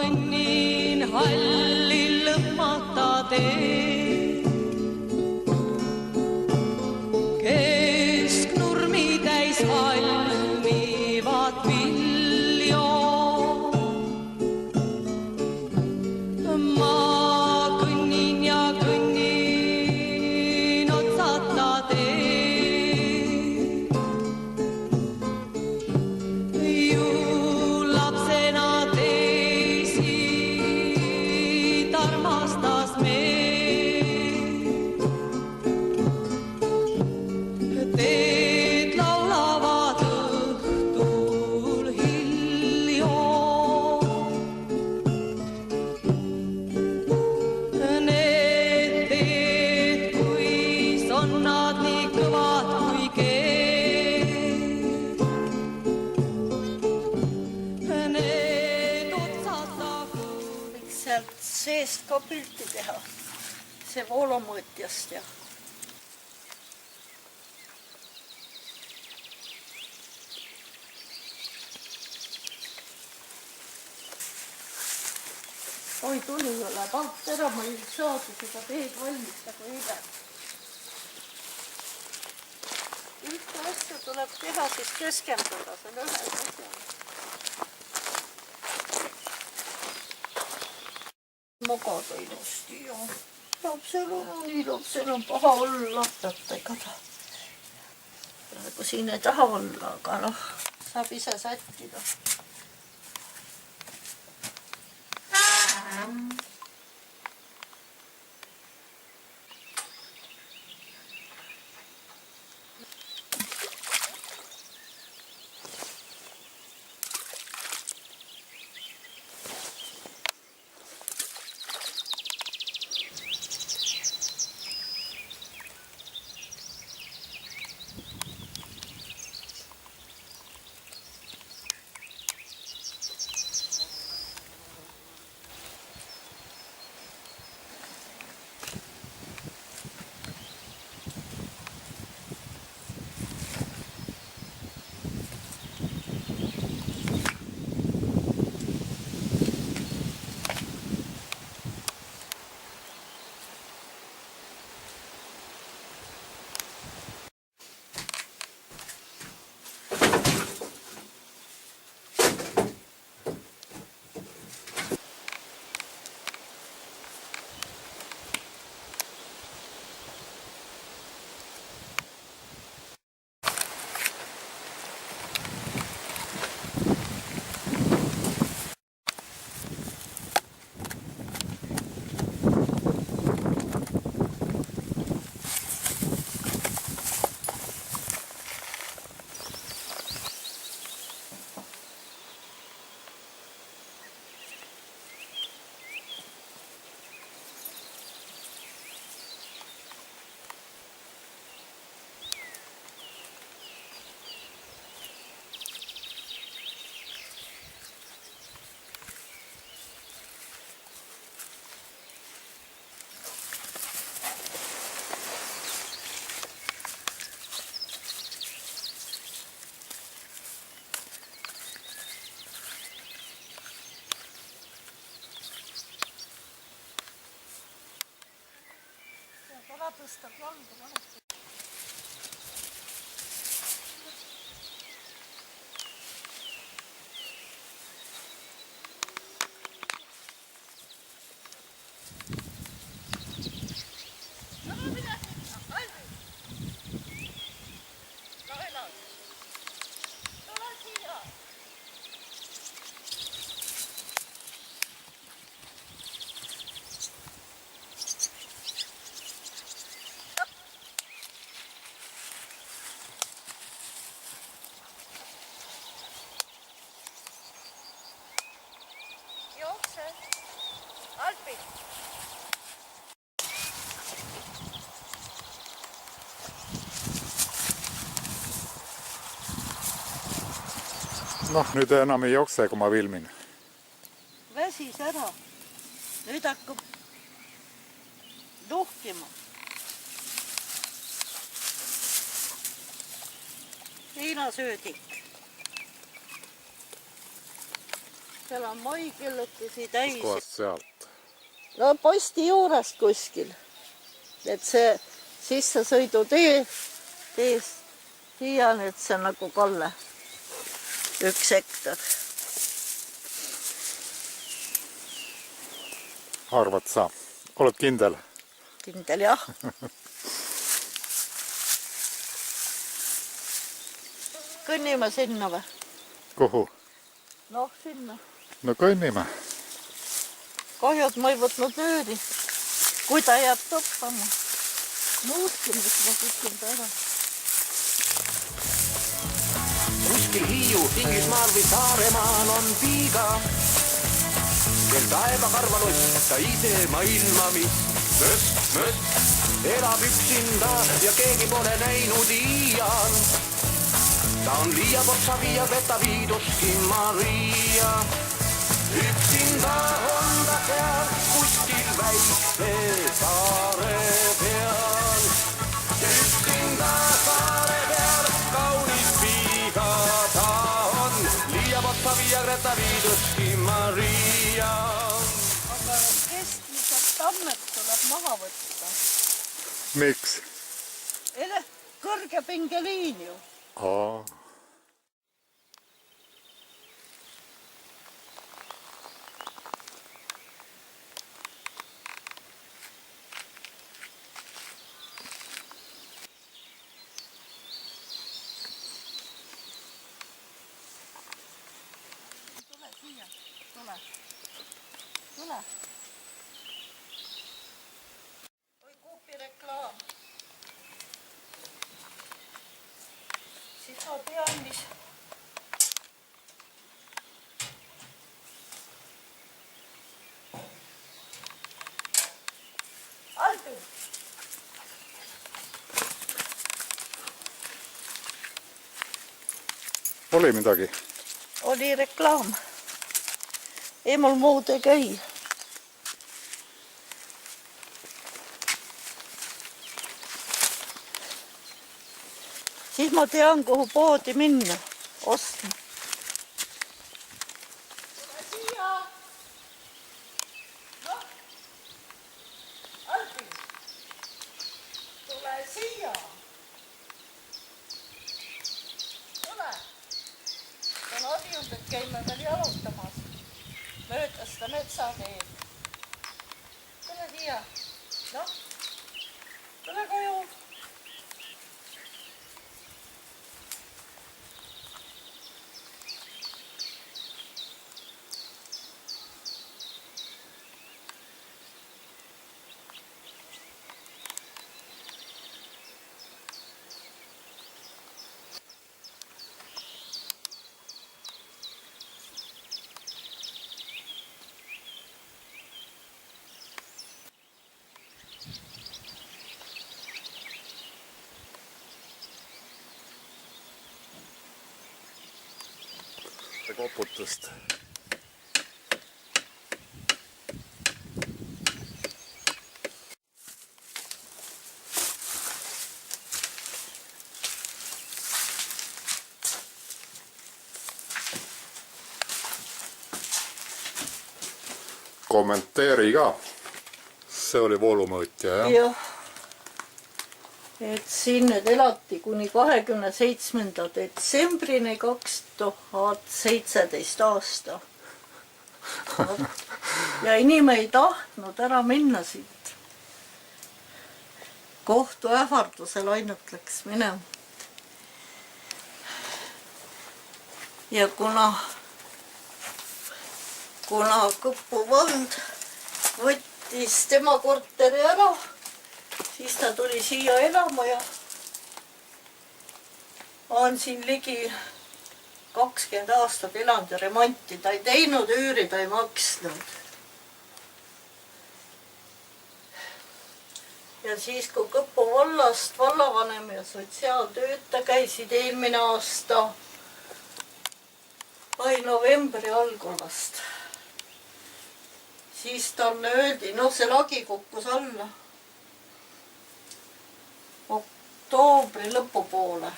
kõnnin hallil lõhmata teed. Kesknurmi täis valmivad viljo. Ma kõnnin ja kõnnin otsata teed. Ju lapsena teisi armastas meid. Teed laulavad õhtul hiljo. Need teed, kuis on nad nii kõvad kui keed. Need otsad nagu Võiks sealt seest ka pilti teha, see voolumõõtjast ja oi, tuli ju läheb alt ära, ma ei saagi seda teed valmis nagu eile. Ühte asja tuleb teha, siis keskenduda selle ühe asjale. Magada ilusti ja lapsel on nii, lapsel on paha olla, ega ta praegu siin ei taha olla, aga noh, saab ise sättida. Kala tõstab jalga vahest. Alpi. Noh, nüüd enam ei jookse, kui ma filmin. Väsis ära. Nüüd hakkab luhkima. Heinasöödik. seal on maikellukesi täis. Kohast sealt. No posti juurest kuskil. Et see sissesõidutee teest siiani, et see on nagu Kalle. 1 hektar. Arvad sa? Oled kindel? Kindel jah. Kõnnime sinna või? Kuhu? Noh, sinna. No kõnnime. Kahju, et ma ei võtnud nööri. Kui ta jääb toppama. Nuuskimis ma küsin ta ära. Kuskil Hiiu, Inglismaal või Saaremaal on piiga, kel taevakarvanutt, ta ise maailma mis möst, elab üksinda ja keegi pole näinud iial. Ta on Liiakotsa viia Greta Viiduski Maria. Üksinda on ta seal kuskil väikse saare peal. Üksinda saare peal kaunis piiga ta on. Liiakotsa viia Greta Viiduski Maria. Aga keskmised tammed tuleb maha võtta. Miks? Kõrge pingeliin ju. Aa. Tule. Oi Coopi reklaam. Siis ma tean, mis... Aldu! Oli midagi? Oli reklaam. Ei mul muud ei käi. Siis ma tean, kuhu poodi minna ostma. Tule siia! Noh! Aldi! Tule siia! Tule! Ta on harjunud, et käime veel jalutamas. Mööda seda metsateed. Tule siia. Noh, tule koju. Koputust. Kommenteeri ka. See oli voolumõõtja, jah? Jah. Et siin nüüd elati kuni 27. detsembrini 2017 aasta. Ja inimene ei tahtnud ära minna siit. Kohtu ähvardusel ainult läks minema. Ja kuna Kõpu vald võttis tema korteri ära, siis ta tuli siia elama ja on siin ligi 20 aastat elanud ja remonti. Ta ei teinud üüri, ta ei maksnud. Ja siis, kui Kõpu vallast vallavanem ja sotsiaaltöötaja käisid eelmine aasta novembri algusest, siis talle öeldi, no see lagi kukkus alla oktoobri lõpupoole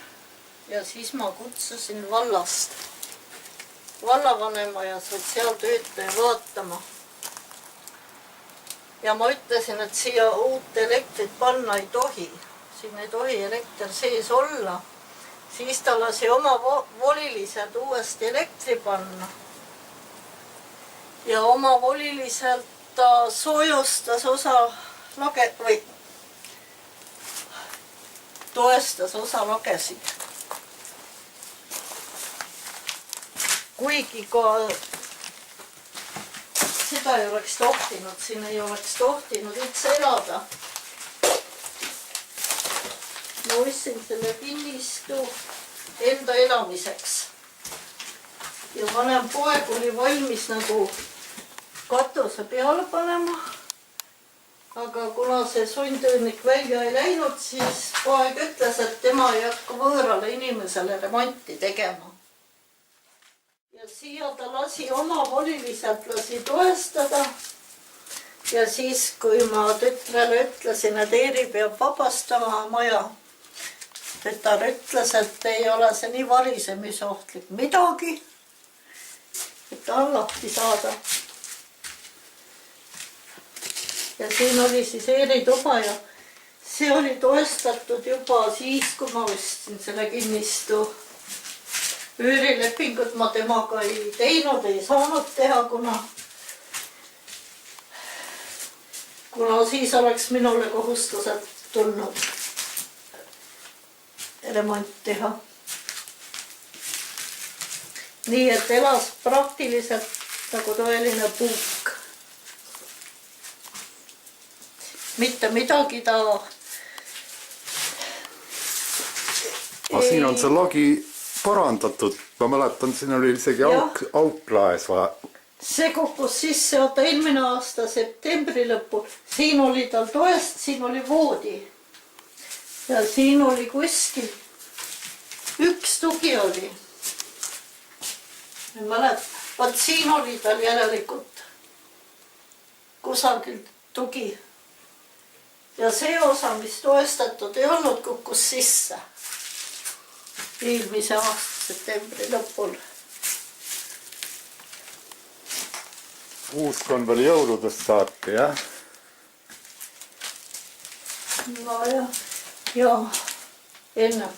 ja siis ma kutsusin vallast vallavanema ja sotsiaaltöötaja vaatama. Ja ma ütlesin, et siia uut elektrit panna ei tohi. Siin ei tohi elekter sees olla. Siis ta lasi oma voliliselt uuesti elektri panna. Ja oma voliliselt ta soojustas osa toestas osa lagesid. Kuigi ka seda ei oleks tohtinud, siin ei oleks tohtinud üldse elada. Ma ostsin selle kinnistu enda elamiseks. Ja vanem poeg oli valmis nagu katuse peale panema. Aga kuna see sundtöönik välja ei läinud, siis poeg ütles, et tema ei hakka võõrale inimesele remonti tegema. Ja siia ta lasi oma voliliselt toestada. Ja siis, kui ma tütrele ütlesin, et Eeri peab vabastama maja, tütar ütles, et ei ole see nii varisemisohtlik midagi, et ta on lahti saada. Ja siin oli siis Eeri tuba ja see oli toestatud juba siis, kui ma ostsin selle kinnistu. Üürilepingut ma temaga ei teinud, ei saanud teha, kuna siis oleks minule kohustused tulnud remont teha. Nii et elas praktiliselt nagu tõeline puuk. Mitte midagi ta... Siin on see lagi parandatud. Ma mäletan, siin oli isegi auklaes. See kukkus sisse, eelmine aasta septembri lõpul. Siin oli tal toest, siin oli voodi. Ja siin oli kuskil üks tugi oli. Vaat siin oli tal järelikult kusagil tugi. Ja see osa, mis toestatud ei olnud, kukkus sisse. Eelmise aasta septembri lõpul. Usk on veel jõuludest saati, jah? No ja ennem.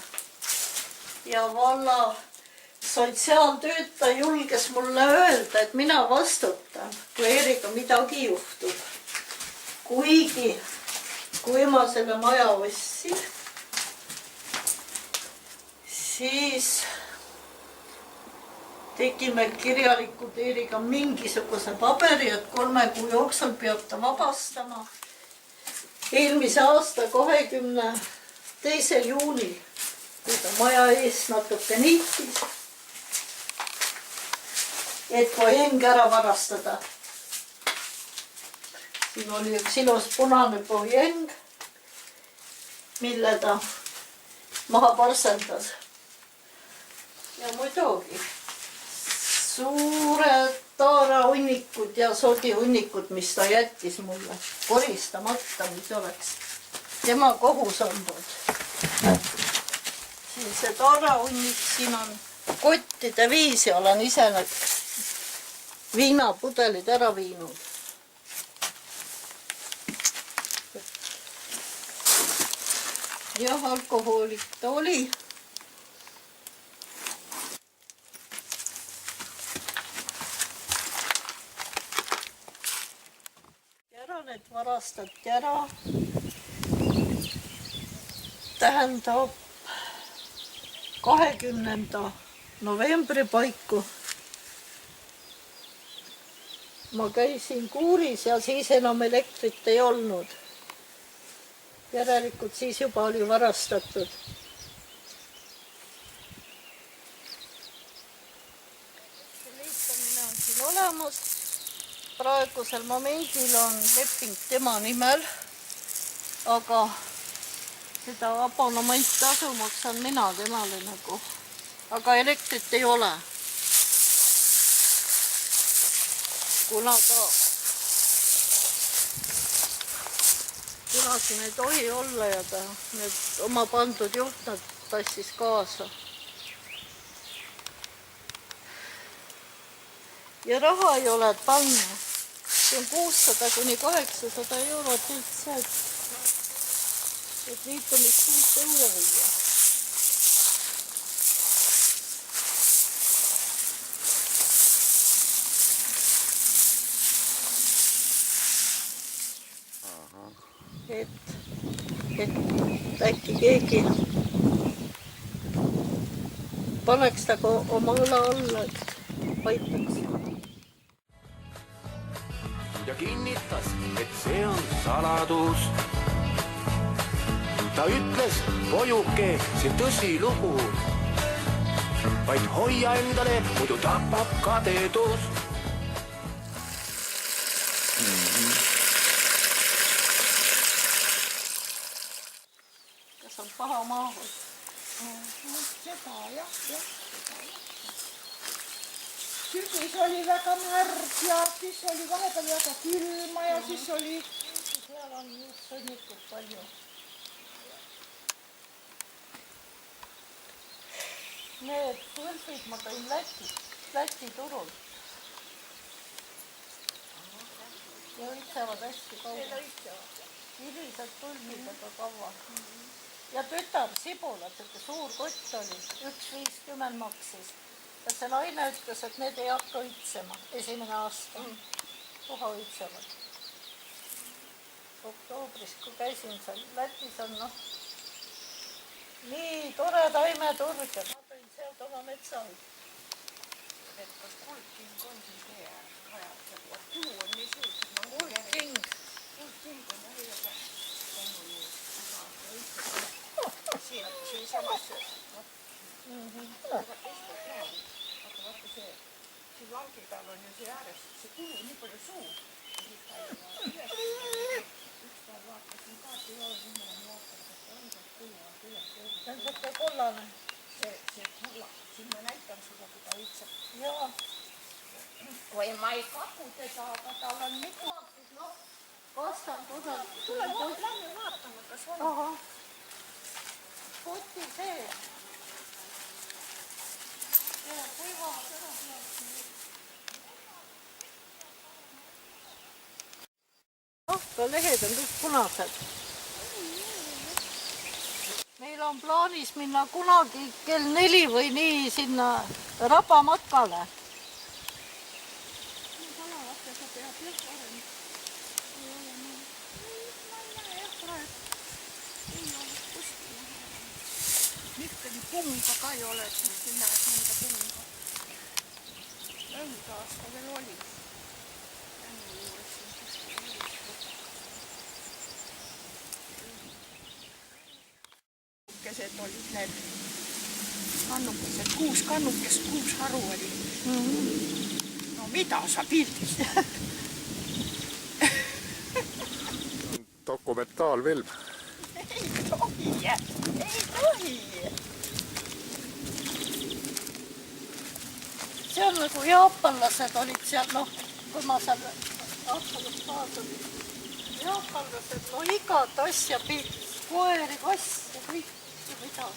Ja valla sotsiaaltöötaja julges mulle öelda, et mina vastutan, kui Eeriga midagi juhtub. Kuigi, kui ma selle maja ostsin, siis tegime kirjalikult Eeriga mingisuguse paberi, et 3 kuu jooksul peab ta vabastama. Eelmise aasta 22. juunil, kui ta maja ees natuke niitis, et poeng ära varastada. Siin oli üks ilus punane poeng, mille ta maha parseldas. Ja muidugi suured taarahunnikud ja sodihunnikud, mis ta jättis mulle koristamata, mis oleks tema kohus olnud. Siin see taarahunnik, siin on kottide viis ja olen ise need viinapudelid ära viinud. Jah, alkohoolik ta oli. Need varastati ära. Tähendab 20. novembri paiku. Ma käisin kuuris ja siis enam elektrit ei olnud. Järelikult siis juba oli varastatud. Liitumine on siin olemas. Praegusel momendil on leping tema nimel, aga seda abonementitasu maksan mina temale nagu. Aga elektrit ei ole. Kuna siin ei tohi olla ja ta need oma pandud juhtmed tassis kaasa. ja raha ei ole panna. See on 600 kuni 800 eurot üldse, et liitumispunkte üle viia. Et äkki keegi paneks taga oma õla alla, et aitaks. ja kinnitas, et see on saladus. Ta ütles, pojuke, see tõsilugu, vaid hoia endale, muidu tapab kadedus. Kas on paha maahul? Seda jah. Sügis oli väga märg ja siis oli vahepeal väga külma ja siis oli... Seal on just sõnnikut palju. Need põlfid ma tõin Läti turul. Ja õitsevad hästi kaua. Hilised põlfid, aga kaua. Ja tütar sibulat, et suur kott oli, 1,50 maksis. Ja see naine ütles, et need ei hakka õitsema esimene aasta. Koha õitsevad. Oktoobris, kui käisin seal Lätis on nii tore taimeturg ja ma tõin sealt oma metsaid. Et kas kuldking on siis meie rajad? Kuu on nii suur. Kuldking. Kuldking on õige. Siin samas aga vaata see siin langi peal on ju see ääres see kulu nii palju suur üks päev vaatasin kaarti ja nüüd ma olen vaatanud, et on see kulu on küllalt suur. See on siuke kollane. See kulla, siin ma näitan sulle, kui ta õitseb. Jaa. Või ma ei kaku teda, aga tal on mitu. Vastan kodal. Tule lähme vaatama, kas on. Aha. Koti sees. Ja kuiva ära ka lehed on kõik punased. Meil on plaanis minna kunagi kell 4 või nii sinna rabamatkale. Mikkeli punga ka ei ole, et sinna mõnda punga. Õnda aasta veel oli. Kannukesed olid need kannukesed, 6 kannukest, 6 haru oli. No mida sa pildist? Dokumentaalfilm. Ei tohi. See on nagu jaapanlased olid seal, kui ma seal aastakas vaatasin. Jaapanlased, igat asja pildis, koeri, kasse, kõik ja mida.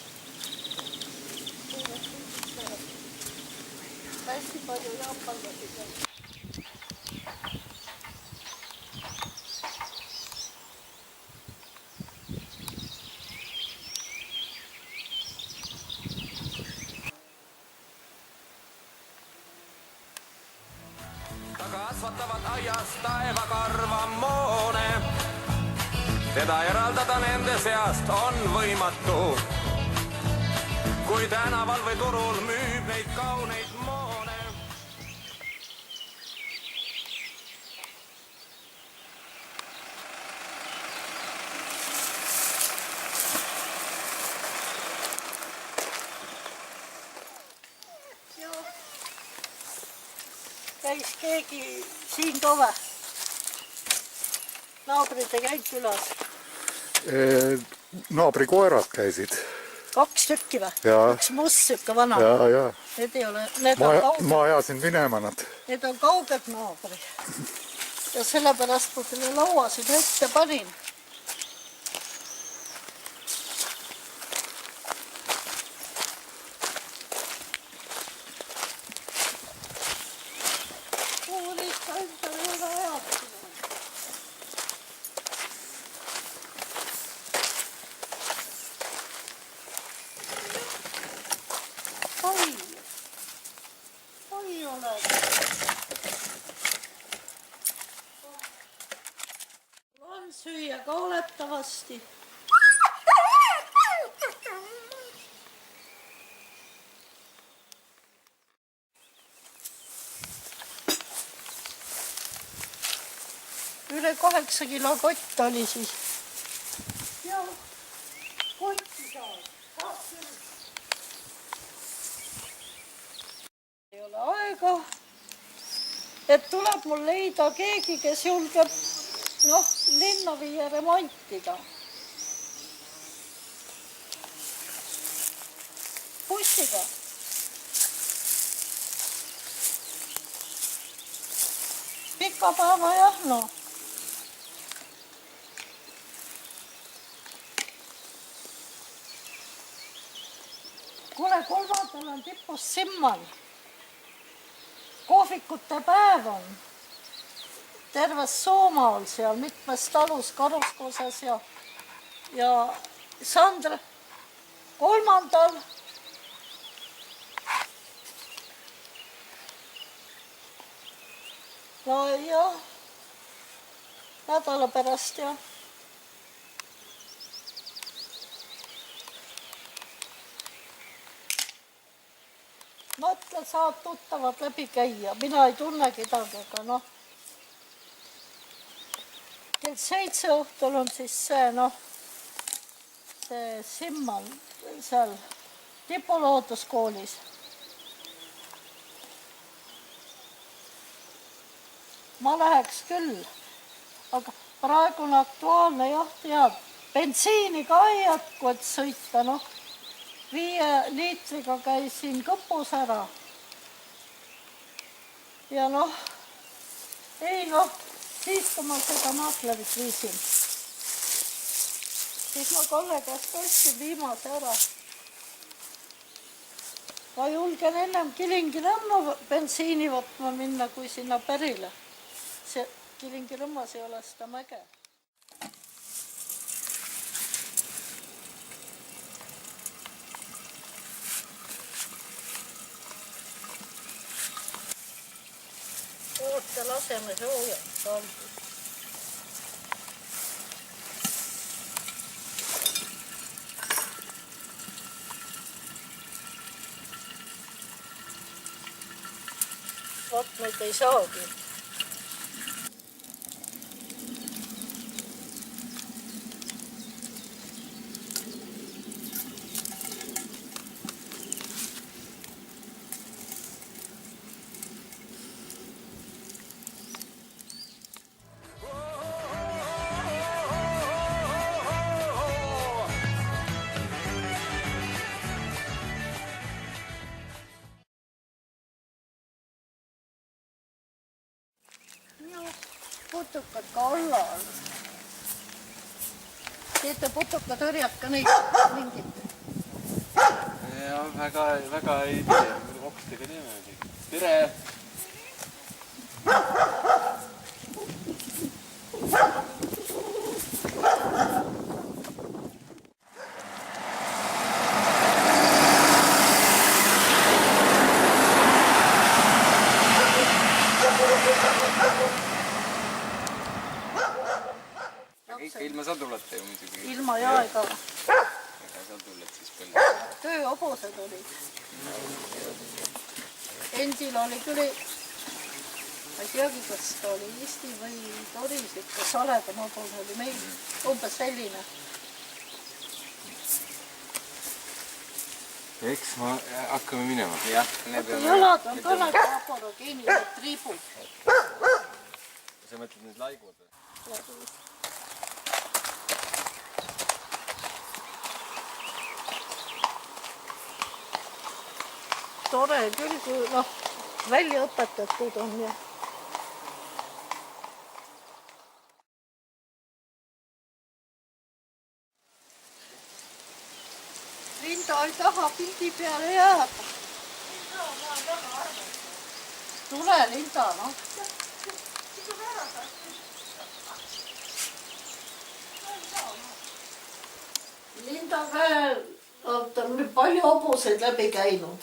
Hästi palju jaapanlasi seal. Kasvattavad aias taevakarva moone. Teda eraldada nende seast on võimatu. Kui tänaval või turul müüb neid kauneid moone. Käis keegi siin ka või? Naabrid ei käinud külas? Naabri koerad käisid. 2 tükki või? Jaa. Üks must sükka vana? Ja. Need ei ole, need on kauged. Ma ajasin minema nad. Need on kauged naabrid. Ja sellepärast ma selle laua siin ette panin. süüa ka oletavasti. Üle 8 kilo kott oli siis. Jah, kotti saab küll. Ei ole aega, et tuleb mul leida keegi, kes julgeb linna viia remontida. Bussiga. Pika päeva jah, Kuule, 3. on tipus Simman. Kohvikute päev on. Terves Soomaal seal mitmes talus, Karuskoses ja Sandra 3. No jah, nädala pärast jah. Mõtle, saad tuttavad läbi käia, mina ei tunne kedagi, aga kell 7 õhtul on siis see Simman seal tipulooduskoolis. Ma läheks küll, aga praegu on aktuaalne jah, tead, bensiini ka ei jätku, et sõita, 5 liitriga käisin Kõpus ära. Ja siis kui ma seda maaklerit viisin, siis ma Kalle käest ostsin viimase ära. Ma julgen ennem Kilingi-Nõmme bensiini võtma minna, kui sinna Pärile. See Kilingi-Nõmmas ei ole seda mäge. Oota, laseme soojad saldi. Vot nüüd ei saagi. Putukad ka olla on. Teete putukatõrjad ka neid mingit? Ja, väga ei tea, hoopistega teeme. Tere! Ilma sadulata ju muidugi. Ilma jaega. Ega sadulat siis palju. Tööhobused olid. Endil oli küll, ma ei teagi, kas ta oli Eesti või Toris, ikka saledam hobus oli meil, umbes selline. Eks ma hakkame minema. Jah, jalad on ka nagu aborogeenilised triibud. Sa mõtled need laigud või? Tore küll, kui välja õpetatud on ja. Linda ei taha pildi peale jääda. Tule, Linda, Linda veel on palju hobuseid läbi käinud.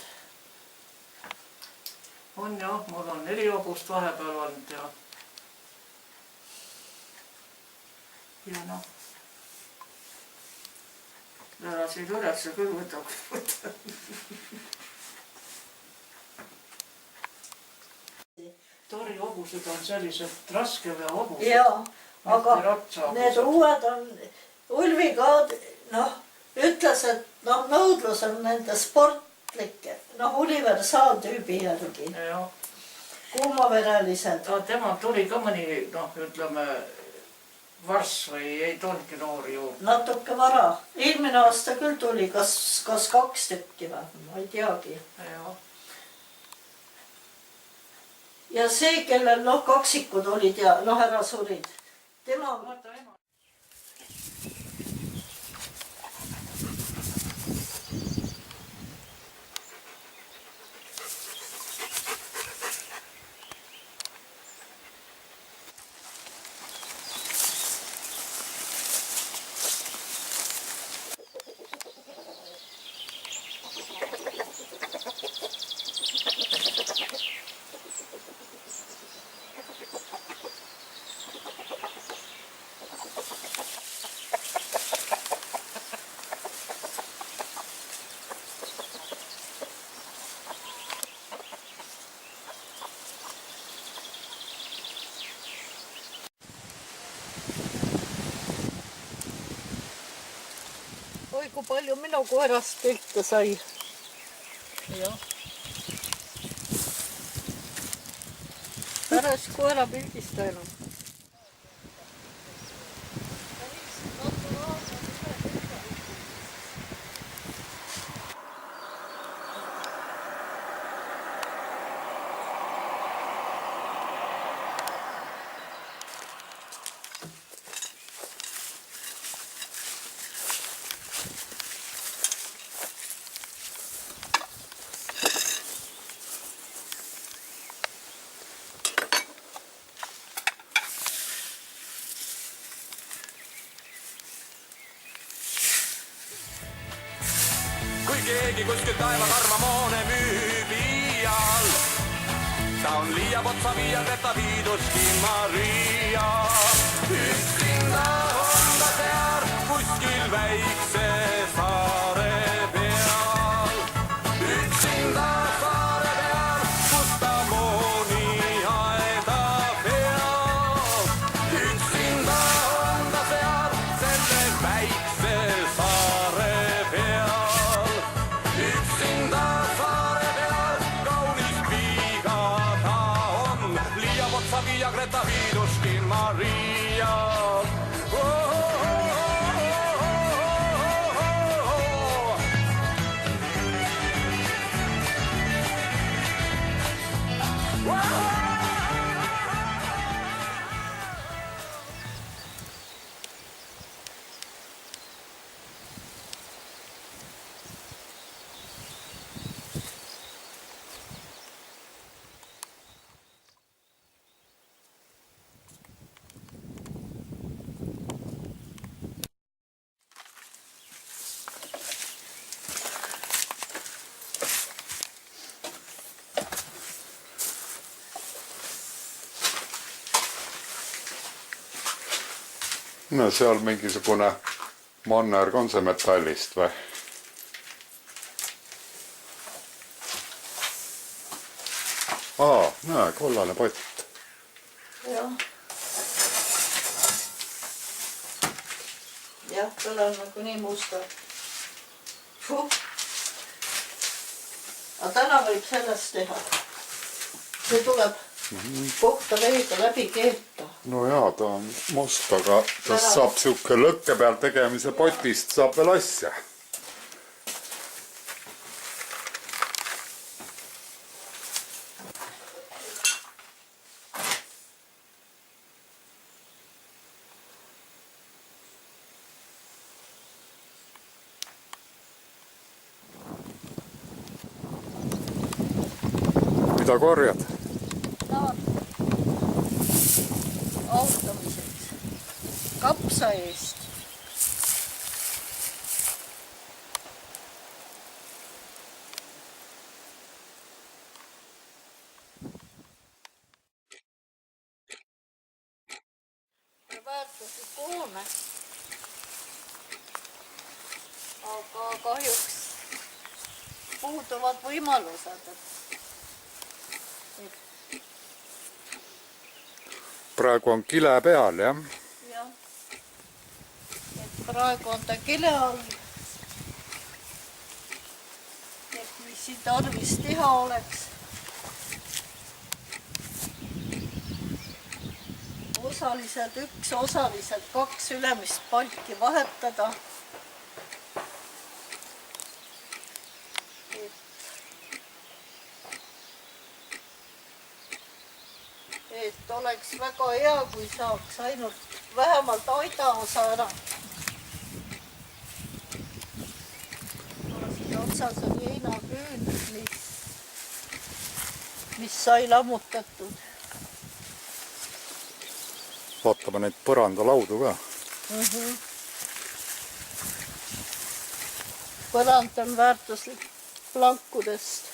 On jah, mul on 4 hobust vahepeal olnud ja ja noh. Läärasid üles küll võtaks. torihobused on sellised raskevea hobused. Jaa, aga need uued on, Ulviga, noh, ütles, et noh, nõudlus on nende sportlike, noh, universaaltüübi järgi. Kuumaverelised. Tema tuli ka mõni, noh, ütleme, varss või ei tulnudki noori juurde? Natuke vara. Eelmine aasta küll tuli, kas 2 tükki või, ma ei teagi. Ja see, kellel noh, kaksikud olid ja noh, ära surid. Tema... Oi, kui palju minu koerast pilte sai. Jah. Pärast koera pildistajana. Kui keegi kuskil taevakarma moone müüb iial, ta on liiab otsa viial, et ta viiduski Maria. Üksinda on ta seal kuskil väikse saare peal. Üksinda saare peal, kus ta mooni aeda peal. Üksinda on ta seal selle väikse saare peal. Üksinda saare peal, kaunis piiga ta on. Liiab otsa viia Greta Viiduskin Maria. No seal mingisugune manner on see metallist või? Näe, kollane pott. Jah. Jah, tal on nagu nii musta. Aga täna võib sellest teha. See tuleb puhta veega läbi keeta. No jaa, ta on must, aga tast saab siuke lõkke peal tegemise potist saab veel asja. Mida korjad? Autamiseks. Kapsa eest. Väärtus hoone. Aga kahjuks puuduvad võimalused. praegu on kile peal, jah? Jah. Et praegu on ta kile all. Et mis siin tarvis teha oleks. Osaliselt üks, osaliselt kaks ülemist palki vahetada. Et oleks väga hea, kui saaks ainult vähemalt aidaosa ära. Siin otsas on heinaküün, mis sai lammutatud. Vaatame neid põrandalaudu ka. Põrand on väärtuslik plankudest.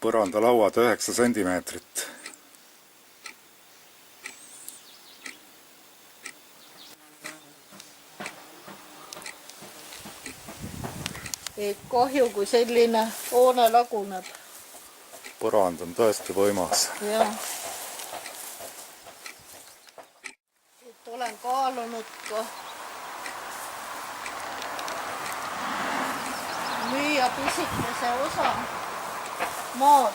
Põrandalauad 9 sentimeetrit. Et kahju, kui selline hoone laguneb. Põrand on tõesti võimas. Ja. Et olen kaalunud ka müüa pisikese osa maad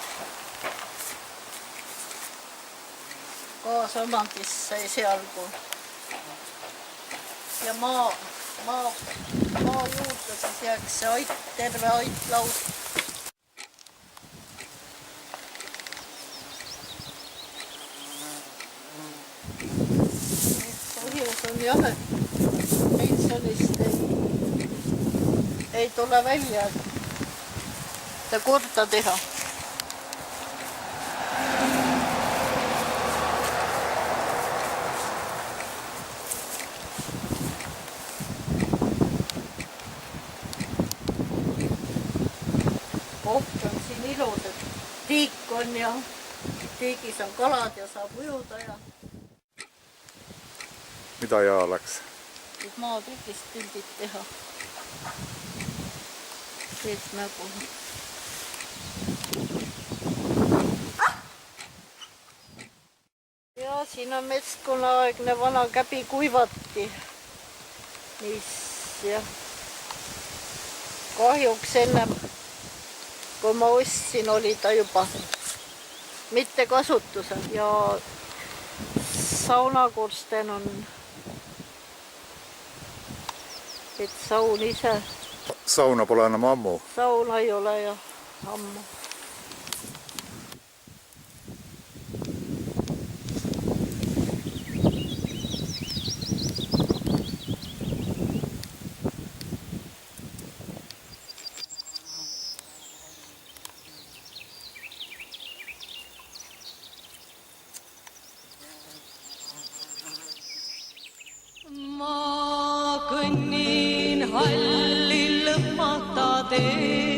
kaasomandisse esialgu. Ja maa juurde siis jääks see terve aitlaud. Põhjus on jah, et pensionist ei tule välja, et korda teha. Koht on siin ilus, et tiik on ja tiigis on kalad ja saab ujuda ja Mida hea oleks? et maatükist pildid teha. Et nagu ja siin on metskonnaaegne vana käbikuivati, mis jah, kahjuks enne kui ma ostsin, oli ta juba mitte kasutusel ja saunakorsten on, et saun ise. Sauna pole enam ammu. Sauna ei ole ja ammu. Ma kõnnin hallil lõhmata tee.